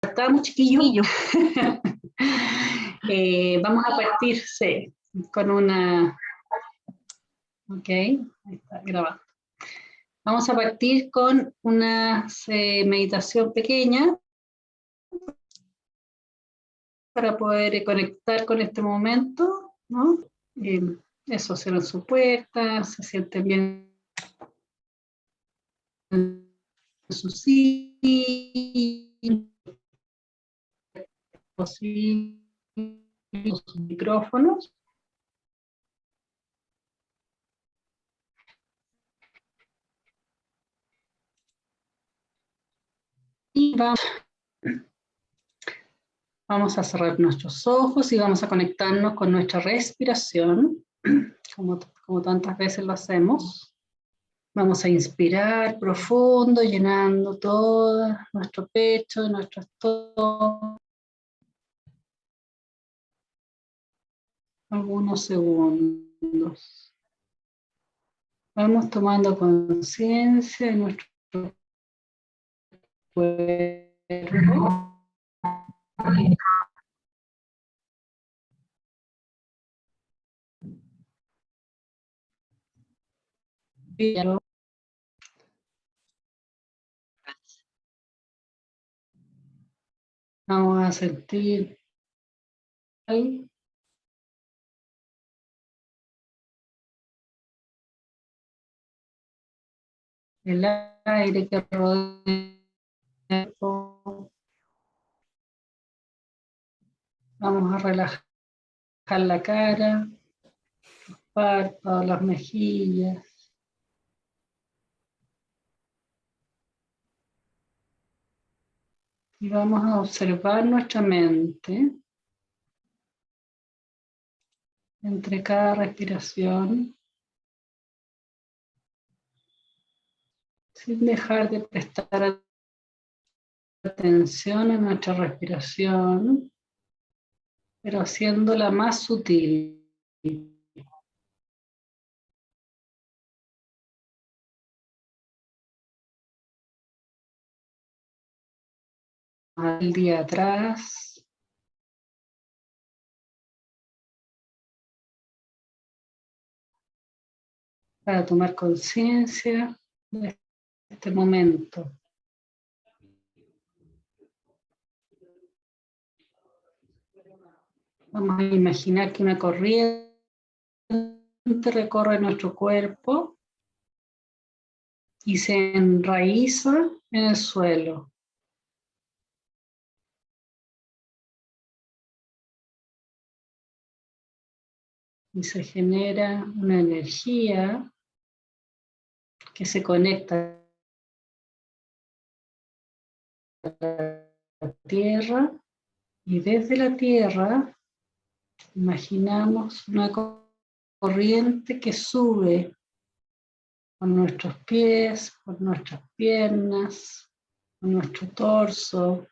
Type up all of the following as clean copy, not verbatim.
¿Estamos, chiquillos? Vamos a partir sí, con una... Ok, ahí está grabando. Vamos a partir con una meditación pequeña para poder conectar con este momento, ¿no? Eso, cierran su puerta, se sienten bien en su sitio, sus micrófonos. Y vamos a cerrar nuestros ojos y vamos a conectarnos con nuestra respiración, como tantas veces lo hacemos. Vamos a inspirar profundo, llenando todo nuestro pecho, nuestro estómago. Algunos segundos. Vamos tomando conciencia de nuestro cuerpo. Vamos a sentir el aire que rodea el cuerpo. Vamos a relajar la cara, los párpados, las mejillas. Y vamos a observar nuestra mente entre cada respiración, sin dejar de prestar atención a nuestra respiración, pero haciéndola más sutil. Al día atrás, para tomar conciencia de este momento. Vamos a imaginar que una corriente recorre nuestro cuerpo y se enraiza en el suelo. Y se genera una energía que se conecta a la tierra, y desde la tierra imaginamos una corriente que sube por nuestros pies, por nuestras piernas, por nuestro torso,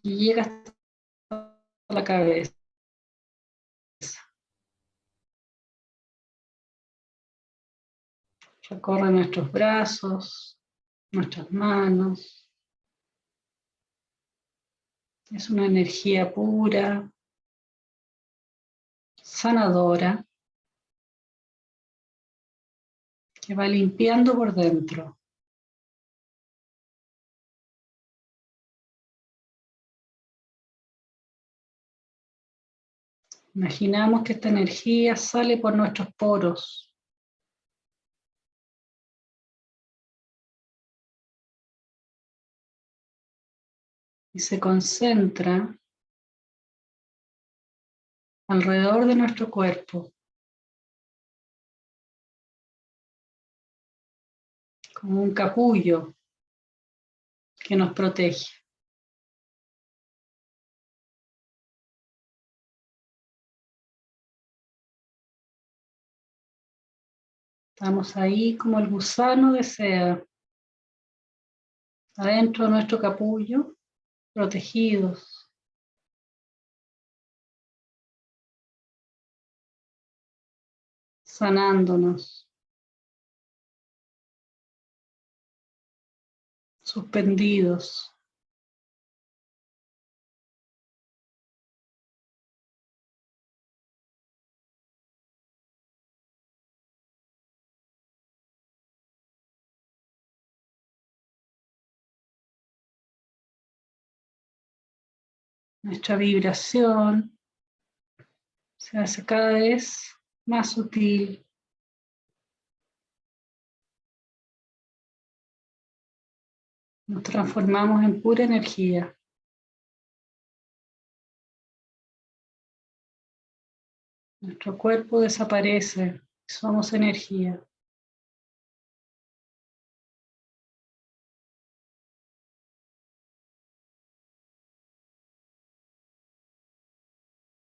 y llega hasta la cabeza. Recorre nuestros brazos, nuestras manos. Es una energía pura, sanadora, que va limpiando por dentro. Imaginamos que esta energía sale por nuestros poros. Y se concentra alrededor de nuestro cuerpo, como un capullo que nos protege. Estamos ahí como el gusano de seda, adentro de nuestro capullo, protegidos. Sanándonos, suspendidos. Nuestra vibración se hace cada vez más sutil. Nos transformamos en pura energía. Nuestro cuerpo desaparece, somos energía.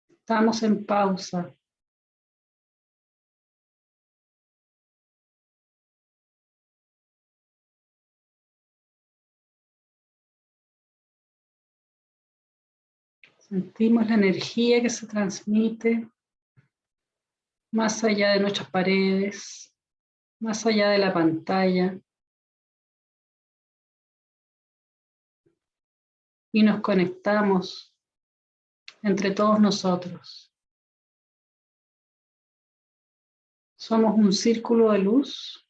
Estamos en pausa. Sentimos la energía que se transmite más allá de nuestras paredes, más allá de la pantalla. Y nos conectamos entre todos nosotros. Somos un círculo de luz.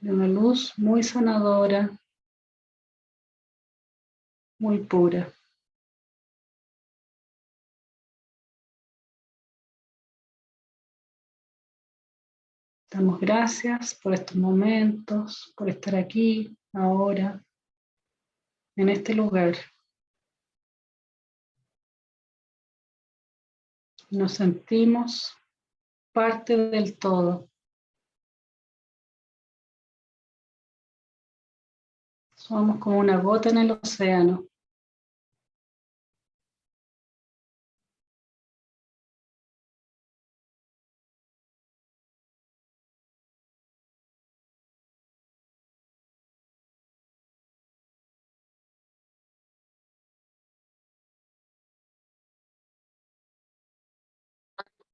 De una luz muy sanadora, muy pura. Damos gracias por estos momentos, por estar aquí, ahora, en este lugar. Nos sentimos parte del todo. Somos como una gota en el océano.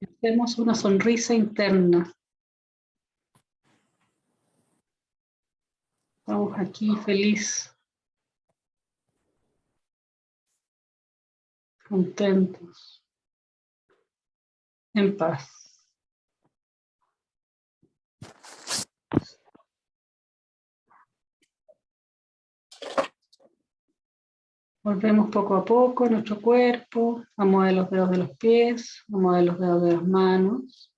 Hacemos una sonrisa interna. Estamos aquí feliz, contentos, en paz. Volvemos poco a poco a nuestro cuerpo, a mover los dedos de los pies, a mover los dedos de las manos.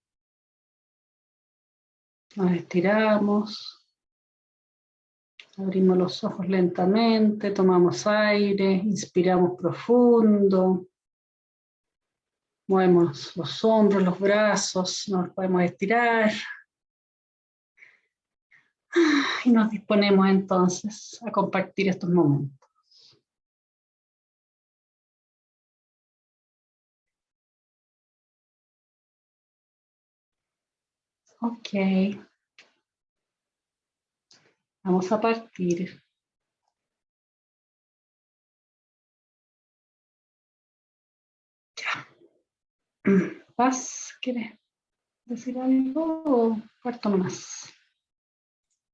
Nos estiramos, abrimos los ojos lentamente, tomamos aire, inspiramos profundo, movemos los hombros, los brazos, nos podemos estirar. Y nos disponemos entonces a compartir estos momentos. Ok. Vamos a partir. Ya. Paz, ¿quieres decir algo o parto nomás?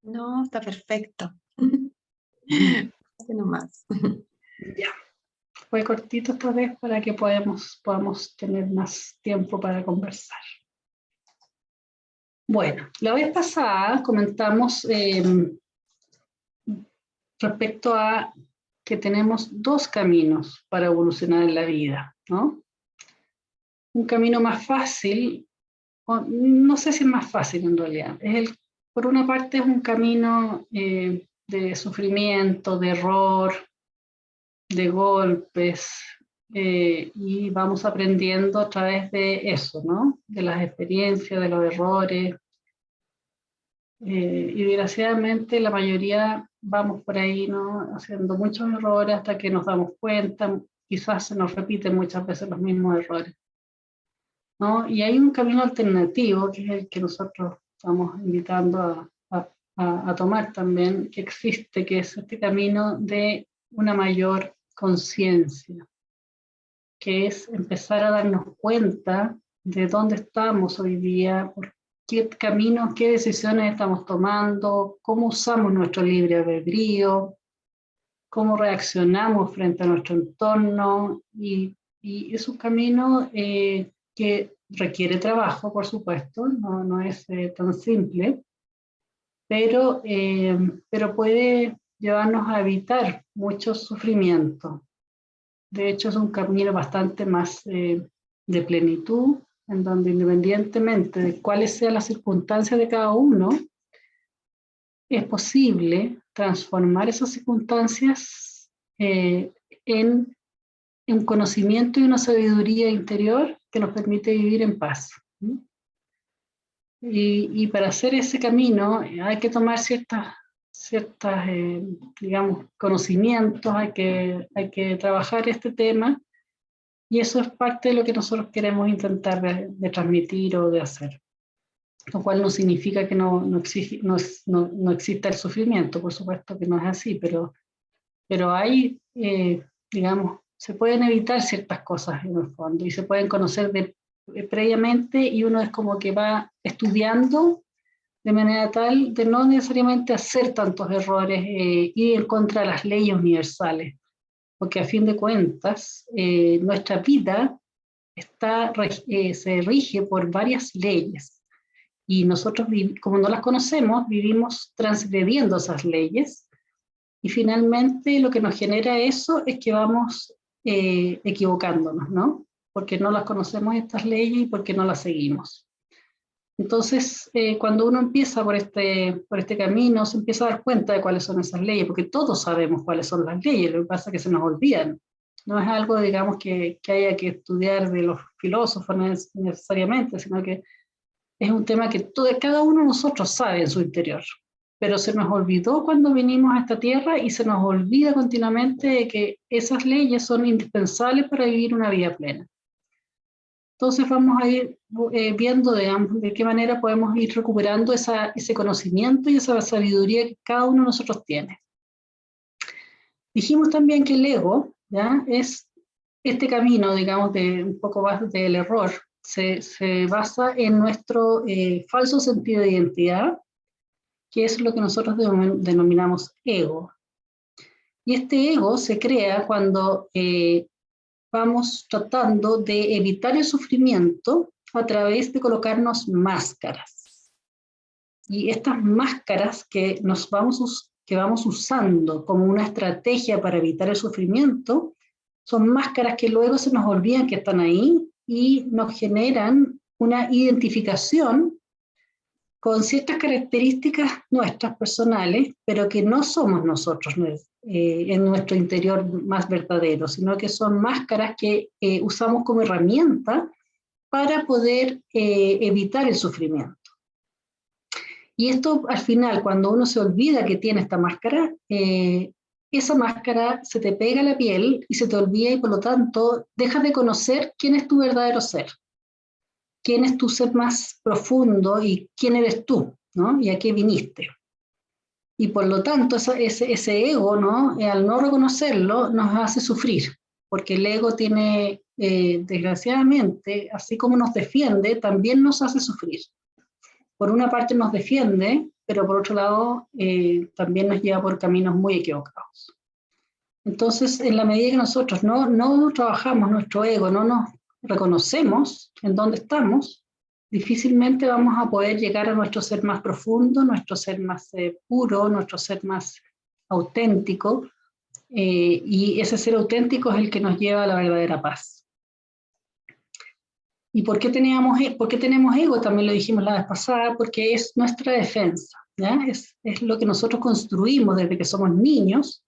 No, está perfecto. Así nomás. Ya. Fue cortito esta vez para que podamos tener más tiempo para conversar. Bueno, la vez pasada comentamos respecto a que tenemos dos caminos para evolucionar en la vida, ¿no? Un camino más fácil, no sé si es más fácil en realidad, por una parte es un camino de sufrimiento, de error, de golpes, y vamos aprendiendo a través de eso, ¿no? De las experiencias, de los errores, y desgraciadamente la mayoría vamos por ahí, ¿no? Haciendo muchos errores hasta que nos damos cuenta, quizás se nos repiten muchas veces los mismos errores, ¿no? Y hay un camino alternativo, que es el que nosotros estamos invitando a tomar también, que existe, que es este camino de una mayor conciencia, que es empezar a darnos cuenta de dónde estamos hoy día, por qué caminos, qué decisiones estamos tomando, cómo usamos nuestro libre albedrío, cómo reaccionamos frente a nuestro entorno, y es un camino que requiere trabajo, por supuesto, no es tan simple, pero puede llevarnos a evitar mucho sufrimiento. De hecho, es un camino bastante más de plenitud, en donde independientemente de cuáles sean las circunstancias de cada uno, es posible transformar esas circunstancias en un conocimiento y una sabiduría interior que nos permite vivir en paz. Y para hacer ese camino hay que tomar ciertas digamos, conocimientos, hay que trabajar este tema, y eso es parte de lo que nosotros queremos intentar de transmitir o de hacer. Lo cual no significa que no exista el sufrimiento, por supuesto que no es así, pero hay, digamos, se pueden evitar ciertas cosas en el fondo, y se pueden conocer previamente, y uno es como que va estudiando de manera tal de no necesariamente hacer tantos errores, ir en contra de las leyes universales, porque a fin de cuentas nuestra vida se rige por varias leyes, y nosotros, como no las conocemos, vivimos transgrediendo esas leyes, y finalmente lo que nos genera eso es que vamos equivocándonos, ¿no? Porque no las conocemos estas leyes y porque no las seguimos. Entonces, cuando uno empieza por este camino, se empieza a dar cuenta de cuáles son esas leyes, porque todos sabemos cuáles son las leyes, lo que pasa es que se nos olvidan. No es algo, digamos, que haya que estudiar de los filósofos necesariamente, sino que es un tema que cada uno de nosotros sabe en su interior, pero se nos olvidó cuando vinimos a esta tierra, y se nos olvida continuamente de que esas leyes son indispensables para vivir una vida plena. Entonces vamos a ir viendo, digamos, de qué manera podemos ir recuperando ese conocimiento y esa sabiduría que cada uno de nosotros tiene. Dijimos también que el ego, ¿ya?, es este camino, digamos, de un poco más del error. Se basa en nuestro falso sentido de identidad, que es lo que nosotros denominamos ego. Y este ego se crea cuando vamos tratando de evitar el sufrimiento a través de colocarnos máscaras. Y estas máscaras que vamos usando como una estrategia para evitar el sufrimiento, son máscaras que luego se nos olvidan que están ahí, y nos generan una identificación con ciertas características nuestras personales, pero que no somos nosotros en nuestro interior más verdadero, sino que son máscaras que usamos como herramienta para poder evitar el sufrimiento. Y esto, al final, cuando uno se olvida que tiene esta máscara, esa máscara se te pega a la piel y se te olvida, y por lo tanto dejas de conocer quién es tu verdadero ser, quién es tu ser más profundo y quién eres tú, ¿no? Y a qué viniste. Y por lo tanto ese ego, ¿no?, al no reconocerlo, nos hace sufrir, porque el ego tiene, desgraciadamente, así como nos defiende, también nos hace sufrir. Por una parte nos defiende, pero por otro lado también nos lleva por caminos muy equivocados. Entonces, en la medida que nosotros no trabajamos nuestro ego, no nos reconocemos en dónde estamos, difícilmente vamos a poder llegar a nuestro ser más profundo, nuestro ser más puro, nuestro ser más auténtico, y ese ser auténtico es el que nos lleva a la verdadera paz. ¿Y por qué tenemos ego? También lo dijimos la vez pasada, porque es nuestra defensa, ¿ya? Es lo que nosotros construimos desde que somos niños,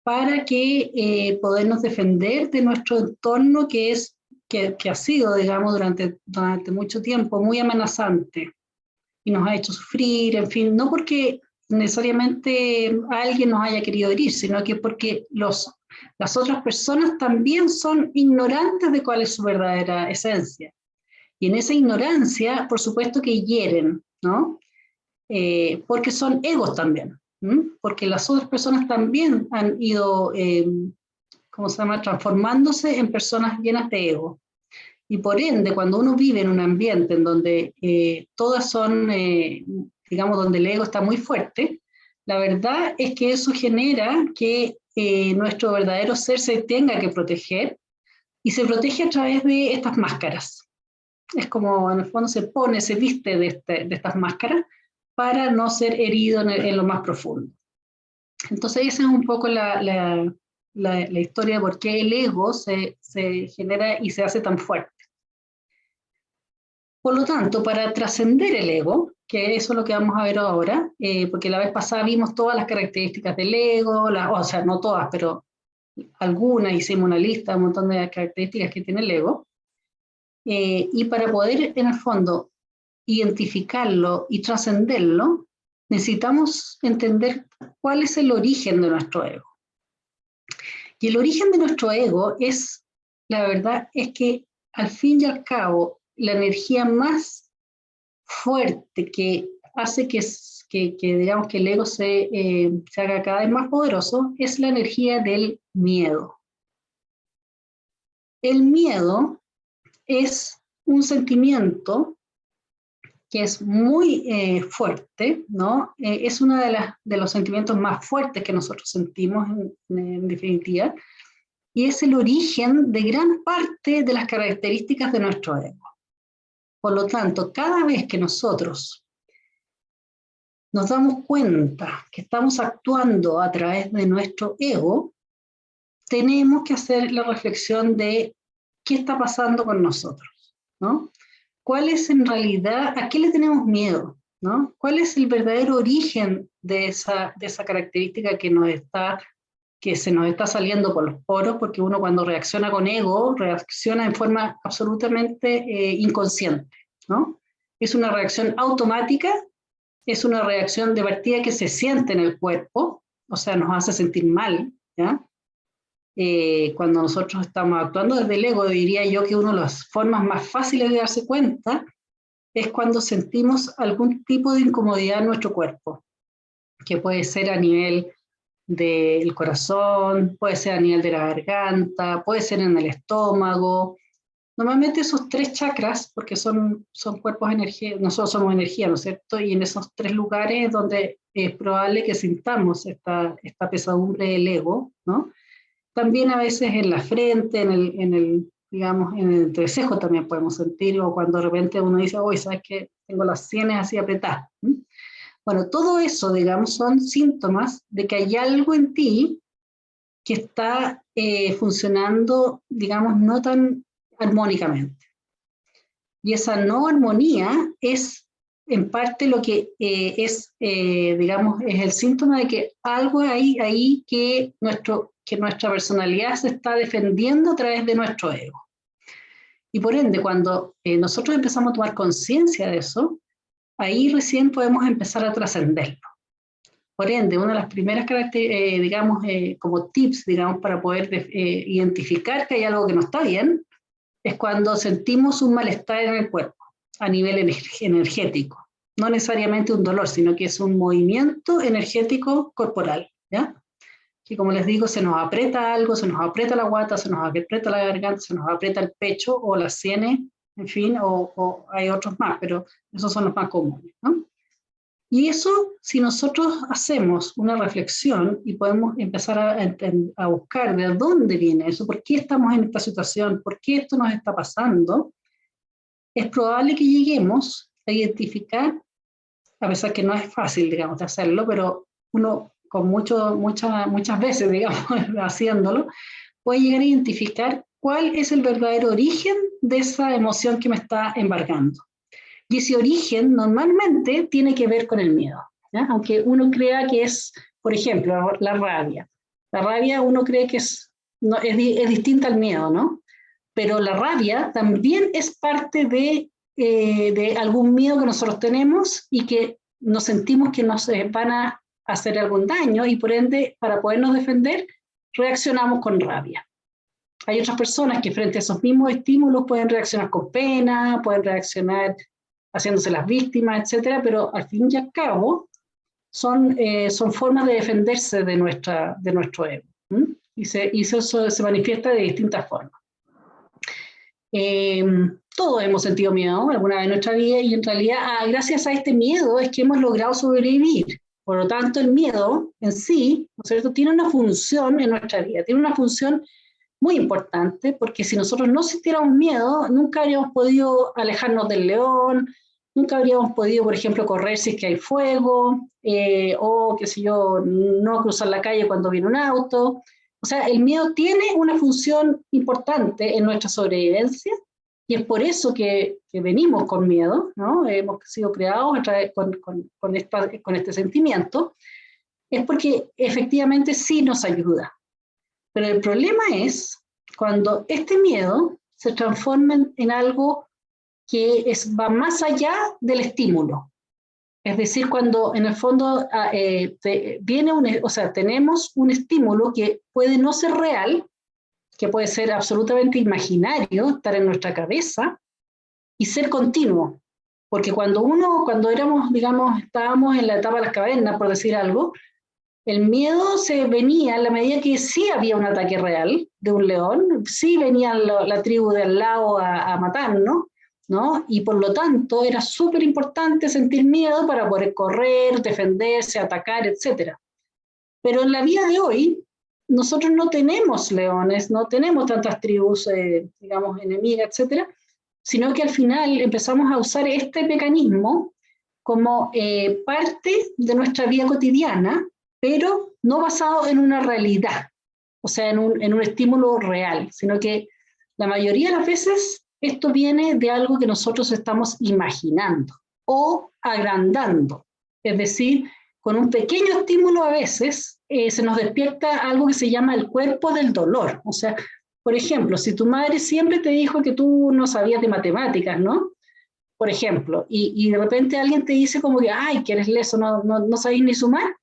para que podernos defender de nuestro entorno, que ha sido, digamos, durante mucho tiempo muy amenazante, y nos ha hecho sufrir, en fin, no porque necesariamente alguien nos haya querido herir, sino que porque las otras personas también son ignorantes de cuál es su verdadera esencia. Y en esa ignorancia, por supuesto que hieren, ¿no? Porque son egos también, porque las otras personas también han ido ¿cómo se llama?, transformándose en personas llenas de ego. Y por ende, cuando uno vive en un ambiente en donde todas son, digamos, donde el ego está muy fuerte, la verdad es que eso genera que nuestro verdadero ser se tenga que proteger, y se protege a través de estas máscaras. Es como, en el fondo, se pone, se viste de estas máscaras para no ser herido en lo más profundo. Entonces esa es un poco la historia de por qué el ego se genera y se hace tan fuerte. Por lo tanto, para trascender el ego, que eso es lo que vamos a ver ahora, porque la vez pasada vimos todas las características del ego, o sea, no todas, pero algunas, hicimos una lista, un montón de características que tiene el ego, y para poder, en el fondo, identificarlo y trascenderlo, necesitamos entender cuál es el origen de nuestro ego. Y el origen de nuestro ego es, la verdad, es que al fin y al cabo, la energía más fuerte que hace que digamos, que el ego se haga cada vez más poderoso es la energía del miedo. El miedo es un sentimiento que es muy fuerte, ¿no? Es uno de los sentimientos más fuertes que nosotros sentimos en definitiva, y es el origen de gran parte de las características de nuestro ego. Por lo tanto, cada vez que nosotros nos damos cuenta que estamos actuando a través de nuestro ego, tenemos que hacer la reflexión de qué está pasando con nosotros, ¿no? ¿Cuál es en realidad, a qué le tenemos miedo, ¿no? ¿Cuál es el verdadero origen de esa característica que se nos está saliendo por los poros? Porque uno, cuando reacciona con ego, reacciona en forma absolutamente inconsciente, ¿no? Es una reacción automática, es una reacción de partida que se siente en el cuerpo, o sea, nos hace sentir mal, ¿ya? Cuando nosotros estamos actuando desde el ego, diría yo que una de las formas más fáciles de darse cuenta es cuando sentimos algún tipo de incomodidad en nuestro cuerpo, que puede ser a nivel del corazón, puede ser a nivel de la garganta, puede ser en el estómago. Normalmente esos tres chakras, porque son cuerpos de energía, nosotros somos energía, ¿no es cierto? Y en esos tres lugares es donde es probable que sintamos esta pesadumbre del ego, ¿no? También a veces en la frente, digamos, en el entrecejo también podemos sentir, o cuando de repente uno dice, oye, ¿sabes qué? Tengo las sienes así apretadas. Bueno, todo eso, digamos, son síntomas de que hay algo en ti que está funcionando, digamos, no tan armónicamente. Y esa no armonía es en parte lo que digamos, es el síntoma de que algo hay ahí que nuestra personalidad se está defendiendo a través de nuestro ego. Y por ende, cuando nosotros empezamos a tomar conciencia de eso, ahí recién podemos empezar a trascenderlo. Por ende, una de las primeras características, digamos, como tips, digamos, para poder identificar que hay algo que no está bien, es cuando sentimos un malestar en el cuerpo, a nivel energético. No necesariamente un dolor, sino que es un movimiento energético corporal, ¿ya? Que, como les digo, se nos aprieta algo, se nos aprieta la guata, se nos aprieta la garganta, se nos aprieta el pecho o las sienes, en fin, o hay otros más, pero esos son los más comunes, ¿no? Y eso, si nosotros hacemos una reflexión y podemos empezar a buscar de dónde viene eso, por qué estamos en esta situación, por qué esto nos está pasando, es probable que lleguemos a identificar, a pesar que no es fácil, digamos, de hacerlo, pero uno con muchas veces, digamos, haciéndolo, puede llegar a identificar cuál es el verdadero origen de esa emoción que me está embargando. Y ese origen normalmente tiene que ver con el miedo, ¿ya? Aunque uno crea que es, por ejemplo, la rabia. La rabia uno cree que es distinta al miedo, ¿no? Pero la rabia también es parte de algún miedo que nosotros tenemos y que nos sentimos que nos van a hacer algún daño, y por ende, para podernos defender, reaccionamos con rabia. Hay otras personas que frente a esos mismos estímulos pueden reaccionar con pena, pueden reaccionar haciéndose las víctimas, etcétera, pero al fin y al cabo son formas de defenderse de nuestro ego. se manifiesta de distintas formas. Todos hemos sentido miedo alguna vez en nuestra vida y en realidad gracias a este miedo es que hemos logrado sobrevivir. Por lo tanto, el miedo en sí, ¿no es cierto?, tiene una función en nuestra vida, tiene una función muy importante, porque si nosotros no sintiéramos miedo, nunca habríamos podido alejarnos del león, nunca habríamos podido, por ejemplo, correr si es que hay fuego, o, qué sé yo, no cruzar la calle cuando viene un auto. O sea, el miedo tiene una función importante en nuestra sobrevivencia, y es por eso que venimos con miedo, ¿no? Hemos sido creados con este sentimiento, es porque efectivamente sí nos ayuda. Pero el problema es cuando este miedo se transforma en algo que va más allá del estímulo. Es decir, cuando en el fondo tenemos un estímulo que puede no ser real, que puede ser absolutamente imaginario, estar en nuestra cabeza, y ser continuo. Porque cuando éramos, digamos, estábamos en la etapa de las cavernas, por decir algo, el miedo se venía en la medida que sí había un ataque real de un león, sí venía la tribu de al lado a matarnos, ¿no? Y por lo tanto era súper importante sentir miedo para poder correr, defenderse, atacar, etc. Pero en la vida de hoy, nosotros no tenemos leones, no tenemos tantas tribus, digamos, enemigas, etc., sino que al final empezamos a usar este mecanismo como parte de nuestra vida cotidiana, pero no basado en una realidad, o sea, en un estímulo real, sino que la mayoría de las veces esto viene de algo que nosotros estamos imaginando o agrandando. Es decir, con un pequeño estímulo a veces se nos despierta algo que se llama el cuerpo del dolor. O sea, por ejemplo, si tu madre siempre te dijo que tú no sabías de matemáticas, ¿no? Por ejemplo, y de repente alguien te dice como que, ay, que eres leso, no sabes ni sumar,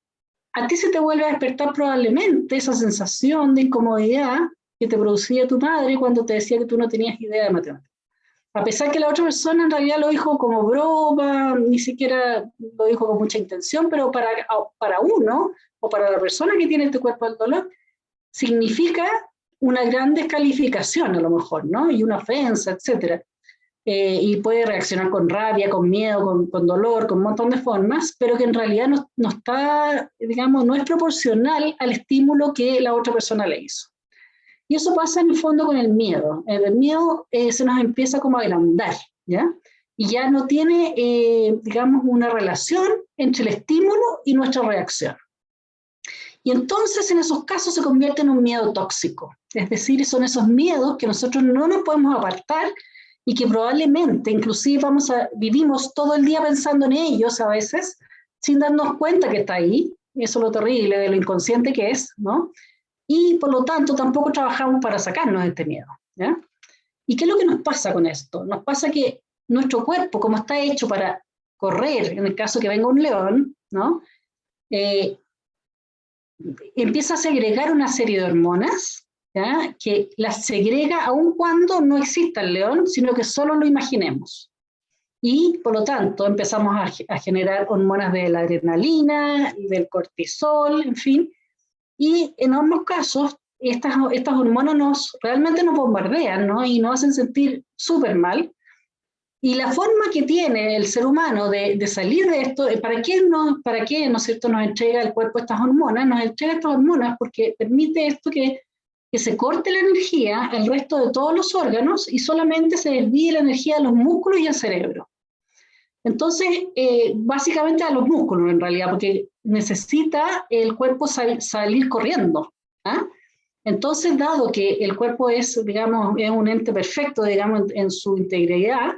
a ti se te vuelve a despertar probablemente esa sensación de incomodidad que te producía tu madre cuando te decía que tú no tenías idea de matemáticas. A pesar que la otra persona en realidad lo dijo como broma, ni siquiera lo dijo con mucha intención, pero para uno, o para la persona que tiene este cuerpo del dolor, significa una gran descalificación a lo mejor, ¿no? Y una ofensa, etc. Y puede reaccionar con rabia, con miedo, con dolor, con un montón de formas, pero que en realidad no está, digamos, no es proporcional al estímulo que la otra persona le hizo. Y eso pasa en el fondo con el miedo. El miedo se nos empieza como a agrandar, ¿ya? Y ya no tiene, digamos, una relación entre el estímulo y nuestra reacción. Y entonces en esos casos se convierte en un miedo tóxico. Es decir, son esos miedos que nosotros no nos podemos apartar y que probablemente inclusive vivimos todo el día pensando en ellos a veces, sin darnos cuenta que está ahí. Eso es lo terrible de lo inconsciente que es, ¿no? Y por lo tanto tampoco trabajamos para sacarnos de este miedo, ¿ya? ¿Y qué es lo que nos pasa con esto? Nos pasa que nuestro cuerpo, como está hecho para correr, en el caso que venga un león, ¿no? Empieza a segregar una serie de hormonas, ¿ya? Que las segrega aun cuando no exista el león, sino que solo lo imaginemos. Y por lo tanto empezamos a generar hormonas de la adrenalina, del cortisol, en fin. Y en ambos casos, estas hormonas realmente nos bombardean, ¿no? Y nos hacen sentir súper mal. Y la forma que tiene el ser humano de salir de esto, ¿para qué, ¿no es cierto?, nos entrega el cuerpo estas hormonas? Nos entrega estas hormonas porque permite esto que se corte la energía al resto de todos los órganos y solamente se desvíe la energía a los músculos y al cerebro. Entonces, básicamente a los músculos en realidad, porque necesita el cuerpo salir corriendo, ¿ah? Entonces, dado que el cuerpo es, digamos, es un ente perfecto, digamos, en su integridad,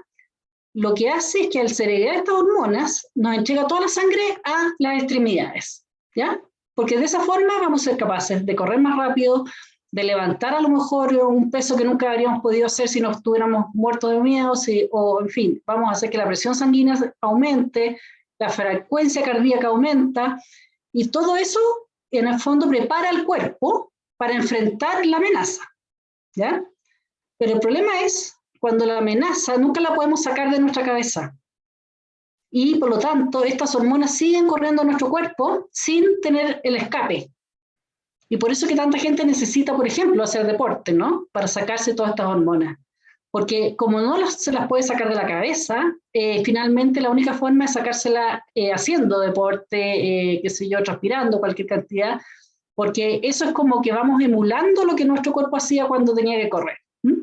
lo que hace es que al segregar estas hormonas nos entrega toda la sangre a las extremidades, ¿ya? Porque de esa forma vamos a ser capaces de correr más rápido, de levantar a lo mejor un peso que nunca habríamos podido hacer si no estuviéramos muertos de miedo, o en fin, vamos a hacer que la presión sanguínea aumente, la frecuencia cardíaca aumenta, y todo eso en el fondo prepara al cuerpo para enfrentar la amenaza, ¿ya? Pero el problema es cuando la amenaza nunca la podemos sacar de nuestra cabeza. Y por lo tanto, estas hormonas siguen corriendo en nuestro cuerpo sin tener el escape. Y por eso que tanta gente necesita, por ejemplo, hacer deporte, ¿no? Para sacarse todas estas hormonas. Porque como no se las puede sacar de la cabeza, finalmente la única forma es sacársela haciendo deporte, qué sé yo, transpirando cualquier cantidad, porque eso es como que vamos emulando lo que nuestro cuerpo hacía cuando tenía que correr. ¿Mm?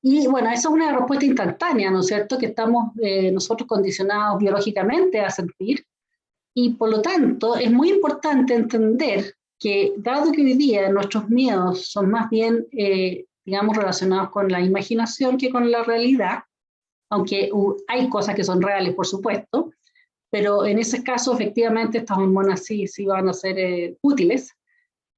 Y bueno, esa es una respuesta instantánea, ¿no es cierto?, que estamos nosotros condicionados biológicamente a sentir, y por lo tanto es muy importante entender que, dado que hoy día nuestros miedos son más bien, digamos, relacionados con la imaginación que con la realidad, aunque hay cosas que son reales, por supuesto, pero en ese caso, efectivamente, estas hormonas sí van a ser útiles.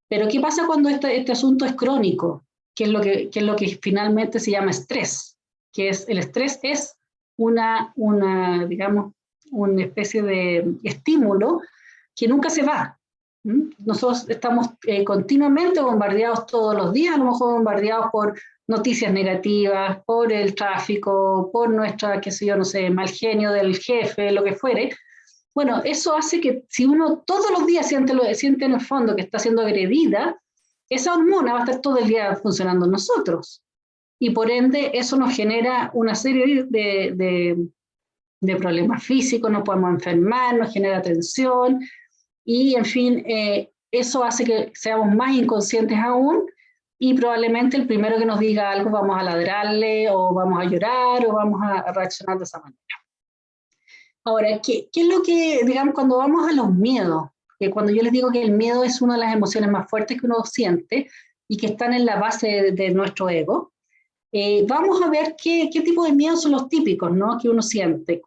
Pero ¿qué pasa cuando este asunto es crónico? ¿Qué es lo que finalmente se llama estrés? El estrés es digamos, una especie de estímulo que nunca se va. Nosotros estamos continuamente bombardeados todos los días, a lo mejor bombardeados por noticias negativas, por el tráfico, por nuestra, qué sé yo, no sé, mal genio del jefe, lo que fuere. Bueno, eso hace que si uno todos los días siente en el fondo que está siendo agredida, esa hormona va a estar todo el día funcionando en nosotros. Y por ende, eso nos genera una serie de problemas físicos, nos podemos enfermar, nos genera tensión, y en fin, eso hace que seamos más inconscientes aún, y probablemente el primero que nos diga algo vamos a ladrarle, o vamos a llorar, o vamos a reaccionar de esa manera. Ahora, ¿qué es lo que, digamos, cuando vamos a los miedos? Que cuando yo les digo que el miedo es una de las emociones más fuertes que uno siente y que están en la base de nuestro ego, vamos a ver qué tipo de miedos son los típicos, ¿no?, que uno siente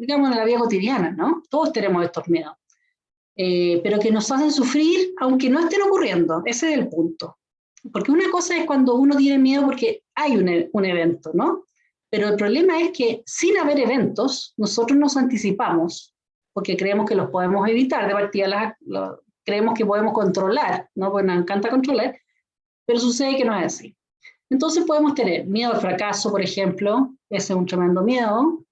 digamos, en la vida cotidiana, ¿no? Todos tenemos estos miedos, pero que nos hacen sufrir aunque no estén ocurriendo. Ese es el punto. Porque una cosa es cuando uno tiene miedo porque hay un evento, ¿no? Pero el problema es que sin haber eventos, nosotros nos anticipamos, porque creemos que los podemos evitar, de partida creemos que podemos controlar, ¿no? Porque nos encanta controlar, pero sucede que no es así. Entonces podemos tener miedo al fracaso, por ejemplo, ese es un tremendo miedo,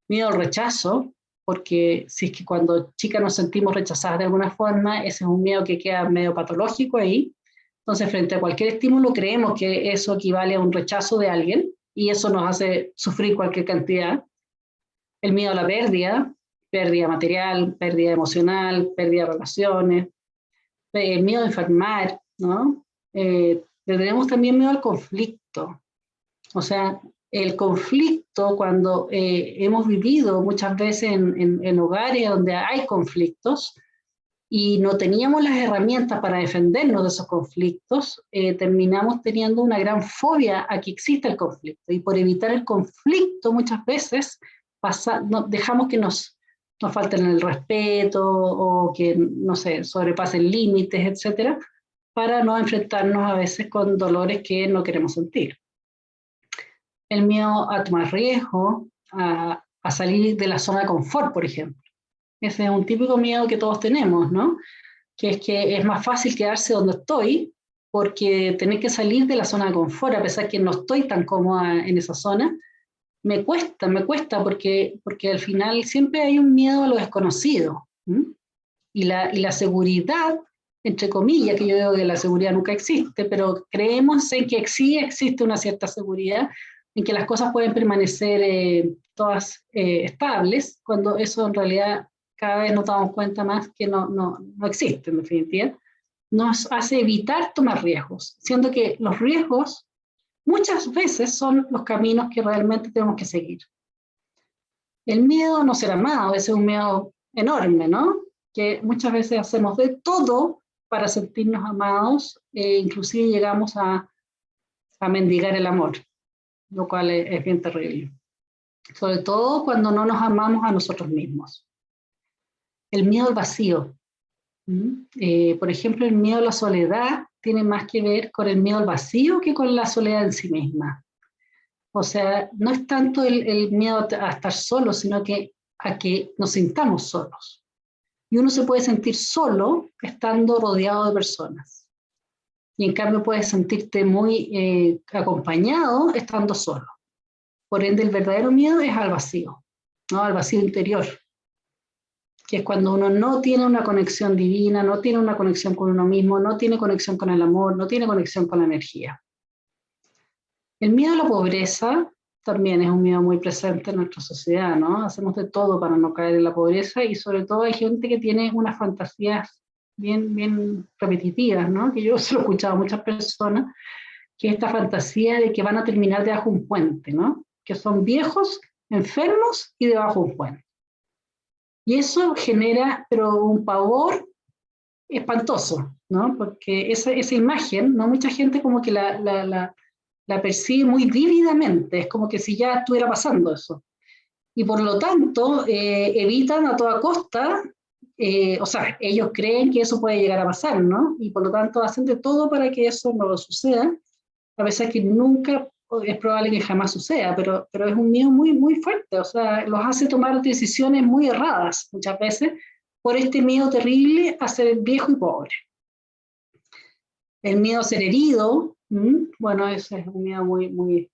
miedo al rechazo, porque si es que cuando chicas nos sentimos rechazadas de alguna forma, ese es un miedo que queda medio patológico ahí. Entonces, frente a cualquier estímulo, creemos que eso equivale a un rechazo de alguien, y eso nos hace sufrir cualquier cantidad. El miedo a la pérdida material, pérdida emocional, pérdida de relaciones, el miedo a enfermar, ¿no? Tenemos también miedo al conflicto. O sea, el conflicto, cuando hemos vivido muchas veces en hogares donde hay conflictos y no teníamos las herramientas para defendernos de esos conflictos, terminamos teniendo una gran fobia a que exista el conflicto. Y por evitar el conflicto muchas veces dejamos que nos falten el respeto, o que, no sé, sobrepasen límites, etcétera, para no enfrentarnos a veces con dolores que no queremos sentir. El miedo a tomar riesgo, a salir de la zona de confort, por ejemplo. Ese es un típico miedo que todos tenemos, ¿no? Que es más fácil quedarse donde estoy, porque tener que salir de la zona de confort, a pesar que no estoy tan cómoda en esa zona, me cuesta porque al final siempre hay un miedo a lo desconocido. Y la seguridad, entre comillas, que yo digo que la seguridad nunca existe, pero creemos en que sí existe una cierta seguridad, en que las cosas pueden permanecer todas estables, cuando eso en realidad cada vez nos damos cuenta más que no existe, en definitiva. Nos hace evitar tomar riesgos, siendo que los riesgos muchas veces son los caminos que realmente tenemos que seguir. El miedo a no ser amado, ese es un miedo enorme, ¿no? Que muchas veces hacemos de todo para sentirnos amados, inclusive llegamos a mendigar el amor, lo cual es bien terrible. Sobre todo cuando no nos amamos a nosotros mismos. El miedo al vacío. Por ejemplo, el miedo a la soledad tiene más que ver con el miedo al vacío que con la soledad en sí misma. O sea, no es tanto el miedo a estar solo, sino a que nos sintamos solos. Y uno se puede sentir solo estando rodeado de personas. Y en cambio puedes sentirte muy acompañado estando solo. Por ende, el verdadero miedo es al vacío, ¿no? Al vacío interior. que es cuando uno no tiene una conexión divina, no tiene una conexión con uno mismo, no tiene conexión con el amor, no tiene conexión con la energía. El miedo a la pobreza también es un miedo muy presente en nuestra sociedad, ¿no? Hacemos de todo para no caer en la pobreza y sobre todo hay gente que tiene unas fantasías bien repetitivas, ¿no? Que yo se lo he escuchado a muchas personas, que es esta fantasía de que van a terminar debajo de un puente, ¿no? Que son viejos, enfermos y debajo de un puente. Y eso genera, pero un pavor espantoso, ¿no? Porque esa imagen, ¿no? Mucha gente como que la percibe muy vívidamente, es como que si ya estuviera pasando eso. Y por lo tanto, evitan a toda costa, o sea, ellos creen que eso puede llegar a pasar, ¿no? Y por lo tanto hacen de todo para que eso no suceda, a pesar que nunca, es probable que jamás suceda, pero es un miedo muy fuerte, o sea, los hace tomar decisiones muy erradas muchas veces por este miedo terrible a ser viejo y pobre. El miedo a ser herido, bueno, ese es un miedo muy,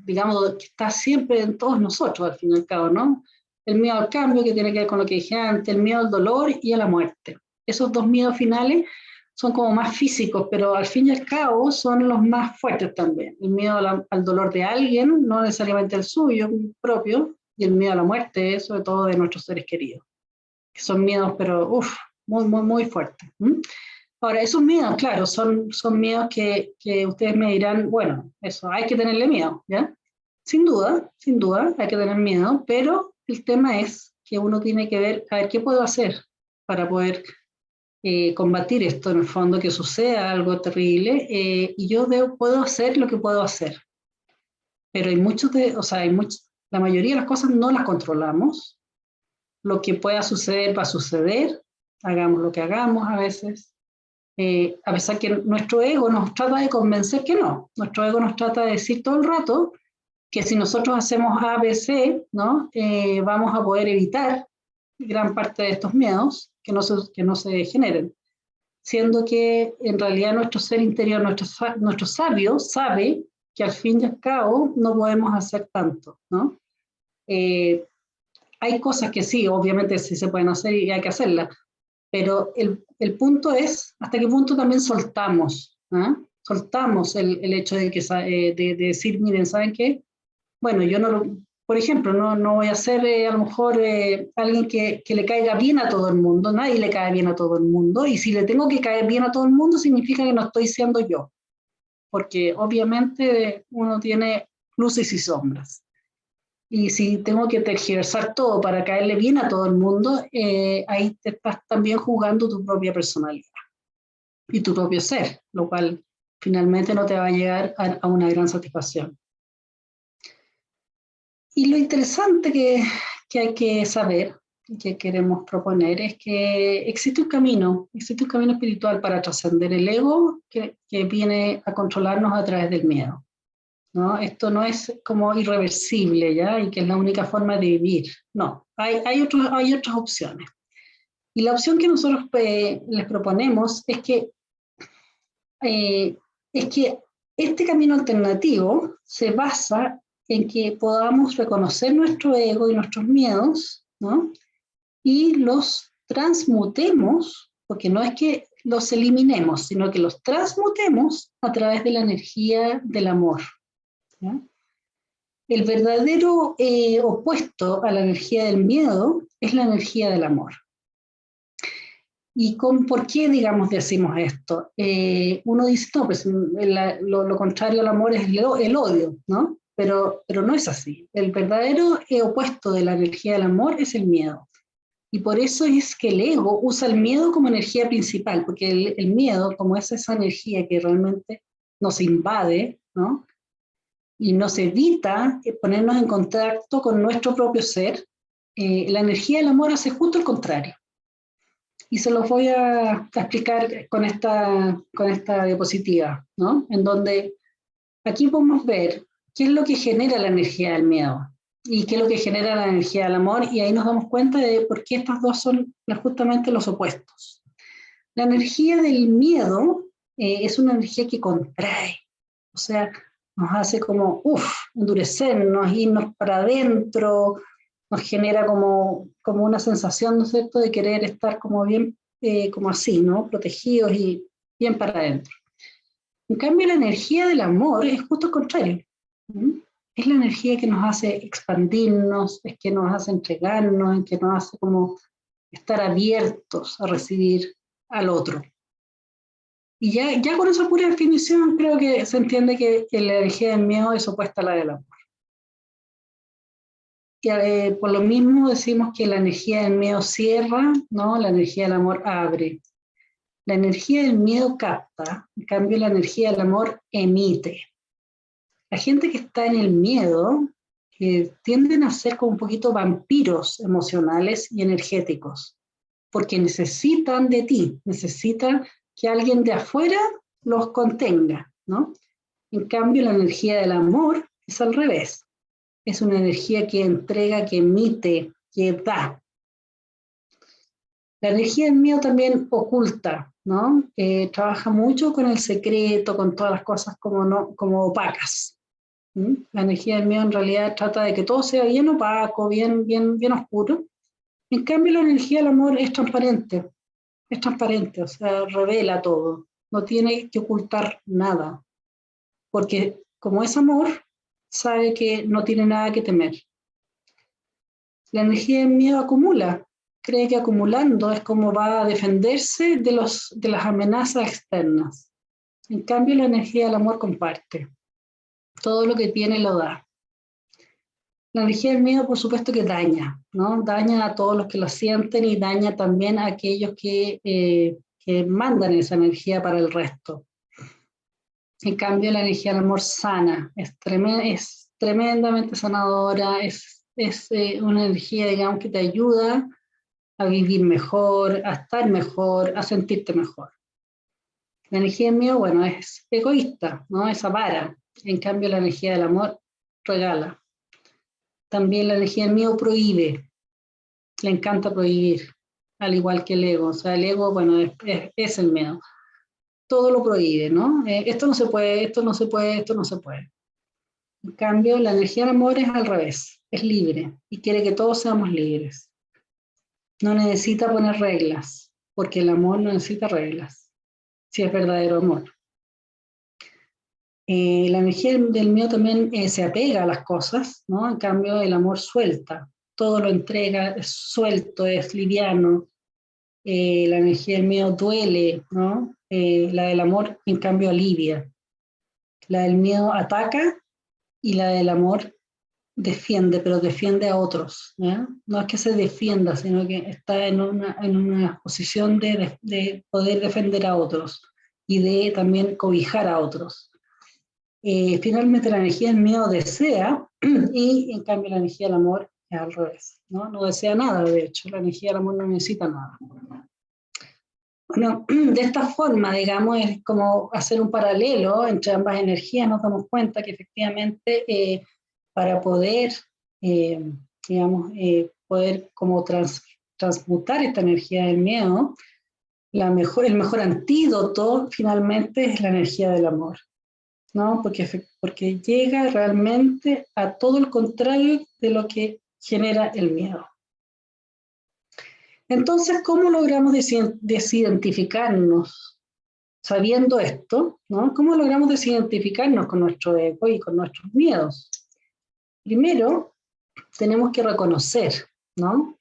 digamos, que está siempre en todos nosotros, al fin y al cabo, ¿no? El miedo al cambio, que tiene que ver con lo que dije antes, el miedo al dolor y a la muerte. Esos dos miedos finales son como más físicos, pero al fin y al cabo son los más fuertes también. El miedo al dolor de alguien, no necesariamente el suyo propio, y el miedo a la muerte, sobre todo de nuestros seres queridos, que son miedos, pero muy fuertes. Ahora, esos miedos, claro, son miedos que ustedes me dirán, bueno, eso, hay que tenerle miedo, ¿ya? Sin duda, hay que tener miedo, pero el tema es que uno tiene que ver, a ver, ¿qué puedo hacer para poder combatir esto en el fondo, que suceda algo terrible? Y yo puedo hacer lo que puedo hacer, pero la mayoría de las cosas no las controlamos. Lo que pueda suceder va a suceder, hagamos lo que hagamos a veces. A pesar que nuestro ego nos trata de convencer que no, nuestro ego nos trata de decir todo el rato que si nosotros hacemos A, B, C, ¿no? Vamos a poder evitar gran parte de estos miedos que no se generen, siendo que en realidad nuestro ser interior, nuestro sabio sabe que al fin y al cabo no podemos hacer tanto, ¿no? Hay cosas que sí, obviamente sí se pueden hacer y hay que hacerlas, pero el punto es hasta qué punto también soltamos, ¿eh? Soltamos el hecho de decir, miren, ¿saben qué? Bueno, yo no, por ejemplo, no voy a ser a lo mejor alguien que le caiga bien a todo el mundo, nadie le cae bien a todo el mundo, y si le tengo que caer bien a todo el mundo significa que no estoy siendo yo, porque obviamente uno tiene luces y sombras. Y si tengo que tergiversar todo para caerle bien a todo el mundo, ahí te estás también jugando tu propia personalidad y tu propio ser, lo cual finalmente no te va a llegar a una gran satisfacción. Y lo interesante que hay que saber y que queremos proponer es que existe un camino espiritual para trascender el ego que viene a controlarnos a través del miedo, ¿no? Esto no es como irreversible, ¿ya? Y que es la única forma de vivir. No, hay otras opciones. Y la opción que nosotros les proponemos eh, es que este camino alternativo se basa en que podamos reconocer nuestro ego y nuestros miedos, ¿no? Y los transmutemos, porque no es que los eliminemos, sino que los transmutemos a través de la energía del amor, ¿ya? El verdadero opuesto a la energía del miedo es la energía del amor. ¿Y por qué, digamos, decimos esto? Uno dice, no, pues lo contrario al amor es el odio, ¿no? Pero no es así. El verdadero opuesto de la energía del amor es el miedo. Y por eso es que el ego usa el miedo como energía principal, porque el miedo, como es esa energía que realmente nos invade, ¿no? Y nos evita ponernos en contacto con nuestro propio ser, la energía del amor hace justo el contrario. Y se los voy a explicar con esta diapositiva, ¿no? En donde aquí podemos ver qué es lo que genera la energía del miedo y qué es lo que genera la energía del amor, y ahí nos damos cuenta de por qué estas dos son justamente los opuestos. La energía del miedo es una energía que contrae, o sea, nos hace como, endurecernos, irnos para adentro, nos genera como una sensación, ¿no es cierto?, de querer estar como bien, como así, ¿no?, protegidos y bien para adentro. En cambio, la energía del amor es justo el contrario. ¿Mm? Es la energía que nos hace expandirnos, es que nos hace entregarnos, es que nos hace como estar abiertos a recibir al otro. Y ya con esa pura definición creo que se entiende que la energía del miedo es opuesta a la del amor. Y por lo mismo decimos que la energía del miedo cierra, ¿no? La energía del amor abre. La energía del miedo capta, en cambio la energía del amor emite. La gente que está en el miedo tienden a ser como un poquito vampiros emocionales y energéticos, porque necesitan de ti, necesitan que alguien de afuera los contenga, ¿no? En cambio, la energía del amor es al revés. Es una energía que entrega, que emite, que da. La energía del miedo también oculta, ¿no? Trabaja mucho con el secreto, con todas las cosas como opacas. ¿Mm? La energía del miedo en realidad trata de que todo sea bien opaco, bien oscuro. En cambio, la energía del amor es transparente, o sea, revela todo, no tiene que ocultar nada, porque como es amor, sabe que no tiene nada que temer. La energía del miedo acumula, cree que acumulando es como va a defenderse de las amenazas externas. En cambio, la energía del amor comparte, todo lo que tiene lo da. La energía del miedo, por supuesto, que daña, ¿no? Daña a todos los que lo sienten y daña también a aquellos que mandan esa energía para el resto. En cambio, la energía del amor sana, es tremendamente sanadora, es una energía, digamos, que te ayuda a vivir mejor, a estar mejor, a sentirte mejor. La energía del miedo, bueno, es egoísta, ¿no? Es avara. En cambio, la energía del amor regala. También la energía del miedo prohíbe, le encanta prohibir, al igual que el ego. O sea, el ego, bueno, es el miedo. Todo lo prohíbe, ¿no? Esto no se puede, esto no se puede, esto no se puede. En cambio, la energía del amor es al revés, es libre y quiere que todos seamos libres. No necesita poner reglas, porque el amor no necesita reglas, si es verdadero amor. La energía del miedo también se apega a las cosas, ¿no? En cambio, el amor suelta, todo lo entrega, es suelto, es liviano. La energía del miedo duele, ¿no? La del amor, en cambio, alivia. La del miedo ataca y la del amor defiende, pero defiende a otros, ¿ya? No es que se defienda, sino que está en una posición de poder defender a otros y de también cobijar a otros. Finalmente la energía del miedo desea y en cambio la energía del amor es al revés, ¿no? No desea nada, de hecho, la energía del amor no necesita nada. Bueno, de esta forma, digamos, es como hacer un paralelo entre ambas energías, nos damos cuenta que efectivamente para poder, digamos, poder como transmutar esta energía del miedo, el mejor antídoto finalmente es la energía del amor, ¿no? Porque llega realmente a todo el contrario de lo que genera el miedo. Entonces, ¿cómo logramos desidentificarnos sabiendo esto, ¿no? ¿Cómo logramos desidentificarnos con nuestro ego y con nuestros miedos? Primero, tenemos que reconocer, ¿no?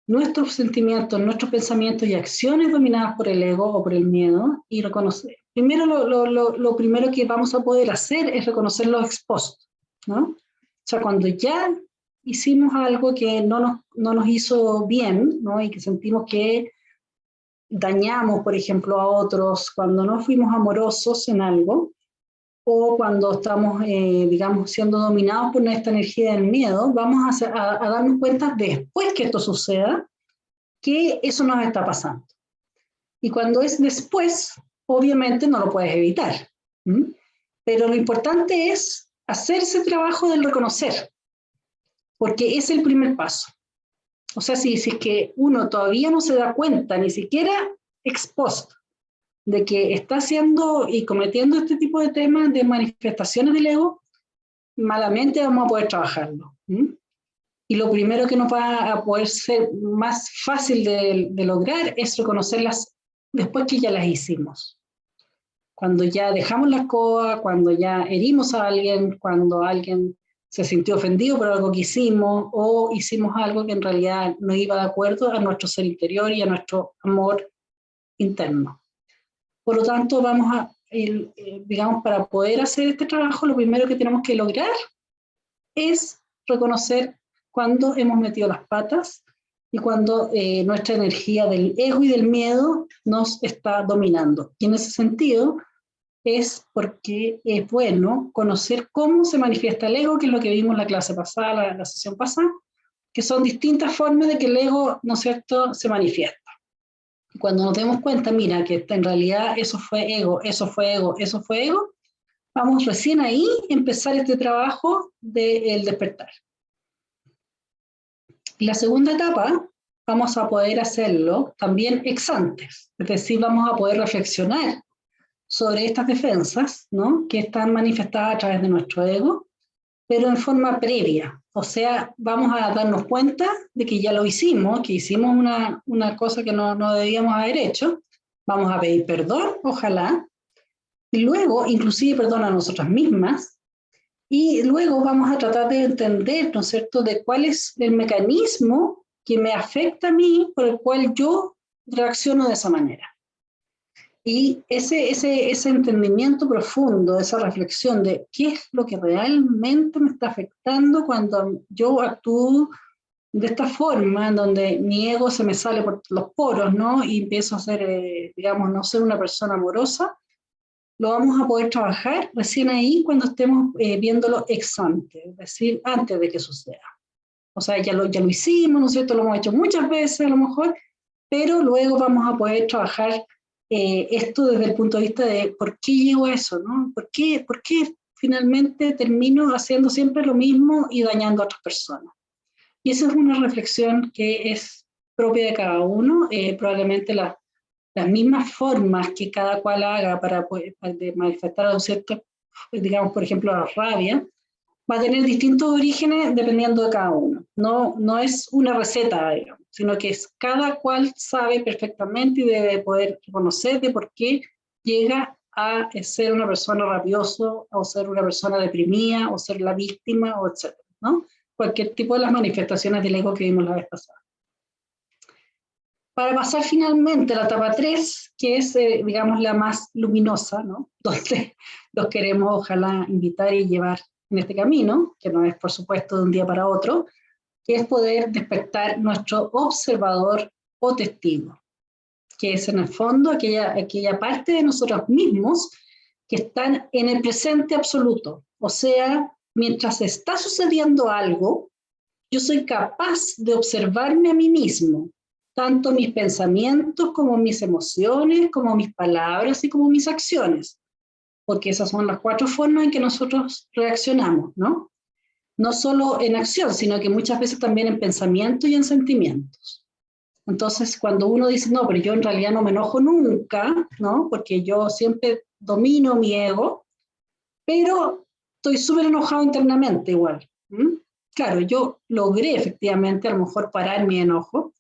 Nuestros sentimientos, nuestros pensamientos y acciones dominadas por el ego o por el miedo y reconocer. Primero, lo primero que vamos a poder hacer es reconocer los expuestos, ¿no? O sea, cuando ya hicimos algo que no nos hizo bien, ¿no? Y que sentimos que dañamos, por ejemplo, a otros, cuando no fuimos amorosos en algo, o cuando estamos, digamos, siendo dominados por esta energía del miedo, vamos a darnos cuenta después que esto suceda, que eso nos está pasando. Y cuando es después, obviamente no lo puedes evitar. ¿Mm? Pero lo importante es hacer ese trabajo del reconocer, porque es el primer paso. O sea, si es que uno todavía no se da cuenta, ni siquiera ex post, de que está haciendo y cometiendo este tipo de temas de manifestaciones del ego, malamente vamos a poder trabajarlo. ¿Mm? Y lo primero que nos va a poder ser más fácil de lograr es reconocerlas después que ya las hicimos. Cuando ya dejamos la escoba, cuando ya herimos a alguien, cuando alguien se sintió ofendido por algo que hicimos o hicimos algo que en realidad no iba de acuerdo a nuestro ser interior y a nuestro amor interno. Por lo tanto, digamos, para poder hacer este trabajo, lo primero que tenemos que lograr es reconocer cuando hemos metido las patas y cuando nuestra energía del ego y del miedo nos está dominando. Y en ese sentido es porque es bueno conocer cómo se manifiesta el ego, que es lo que vimos en la clase pasada, la sesión pasada, que son distintas formas de que el ego, ¿no es cierto?, se manifiesta. Y cuando nos demos cuenta, mira, que en realidad eso fue ego, eso fue ego, eso fue ego, vamos recién ahí a empezar este trabajo del despertar. Y la segunda etapa vamos a poder hacerlo también ex antes, es decir, vamos a poder reflexionar sobre estas defensas, ¿no?, que están manifestadas a través de nuestro ego, pero en forma previa. O sea, vamos a darnos cuenta de que ya lo hicimos, que hicimos una cosa que no debíamos haber hecho, vamos a pedir perdón, ojalá, y luego, inclusive perdón a nosotras mismas, y luego vamos a tratar de entender, ¿no es cierto?, de cuál es el mecanismo que me afecta a mí, por el cual yo reacciono de esa manera. Y ese entendimiento profundo, esa reflexión de qué es lo que realmente me está afectando cuando yo actúo de esta forma, en donde mi ego se me sale por los poros, ¿no?, y empiezo a ser, digamos, no ser una persona amorosa, lo vamos a poder trabajar recién ahí cuando estemos viéndolo ex ante, es decir, antes de que suceda. O sea, ya lo hicimos, ¿no es cierto?, lo hemos hecho muchas veces a lo mejor, pero luego vamos a poder trabajar esto desde el punto de vista de por qué llego a eso, ¿no? ¿Por qué finalmente termino haciendo siempre lo mismo y dañando a otras personas? Y esa es una reflexión que es propia de cada uno, probablemente las mismas formas que cada cual haga para manifestar un cierto, digamos, por ejemplo, la rabia, va a tener distintos orígenes dependiendo de cada uno. No es una receta, digamos, sino que es cada cual sabe perfectamente y debe poder reconocer de por qué llega a ser una persona rabiosa, o ser una persona deprimida, o ser la víctima, o etc., ¿no? Cualquier tipo de las manifestaciones del ego que vimos la vez pasada. Para pasar finalmente a la etapa 3, que es, digamos, la más luminosa, ¿no?, donde los queremos, ojalá, invitar y llevar en este camino, que no es, por supuesto, de un día para otro, que es poder despertar nuestro observador o testigo, que es, en el fondo, aquella parte de nosotros mismos que están en el presente absoluto. O sea, mientras está sucediendo algo, yo soy capaz de observarme a mí mismo, tanto mis pensamientos como mis emociones, como mis palabras y como mis acciones, porque esas son las 4 formas en que nosotros reaccionamos, ¿no? No solo en acción, sino que muchas veces también en pensamiento y en sentimientos. Entonces, cuando uno dice, no, pero yo en realidad no me enojo nunca, ¿no?, porque yo siempre domino mi ego, pero estoy súper enojado internamente igual. Claro, yo logré efectivamente a lo mejor parar mi enojo,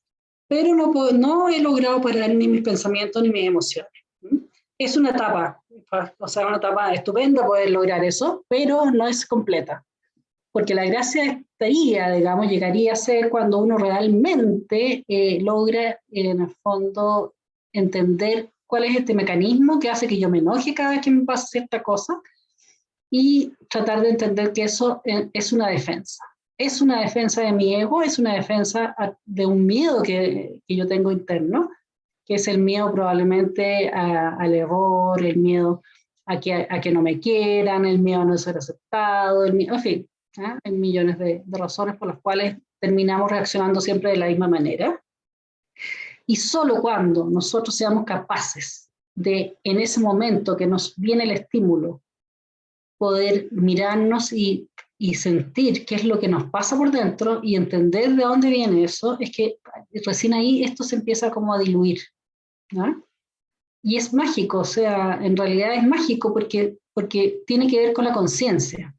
pero no he logrado parar ni mis pensamientos ni mis emociones. Es una etapa, o sea, una etapa estupenda poder lograr eso, pero no es completa. Porque la gracia estaría, digamos, llegaría a ser cuando uno realmente logra, en el fondo, entender cuál es este mecanismo que hace que yo me enoje cada vez que me pasa cierta cosa, y tratar de entender que eso es una defensa. Es una defensa de mi ego, es una defensa de un miedo que yo tengo interno, que es el miedo probablemente al error, el miedo a que no me quieran, el miedo a no ser aceptado, en fin, hay millones de razones por las cuales terminamos reaccionando siempre de la misma manera. Y solo cuando nosotros seamos capaces de, en ese momento que nos viene el estímulo, poder mirarnos y sentir qué es lo que nos pasa por dentro y entender de dónde viene eso, es que recién ahí esto se empieza como a diluir, ¿no? Y es mágico, o sea, en realidad es mágico porque tiene que ver con la conciencia.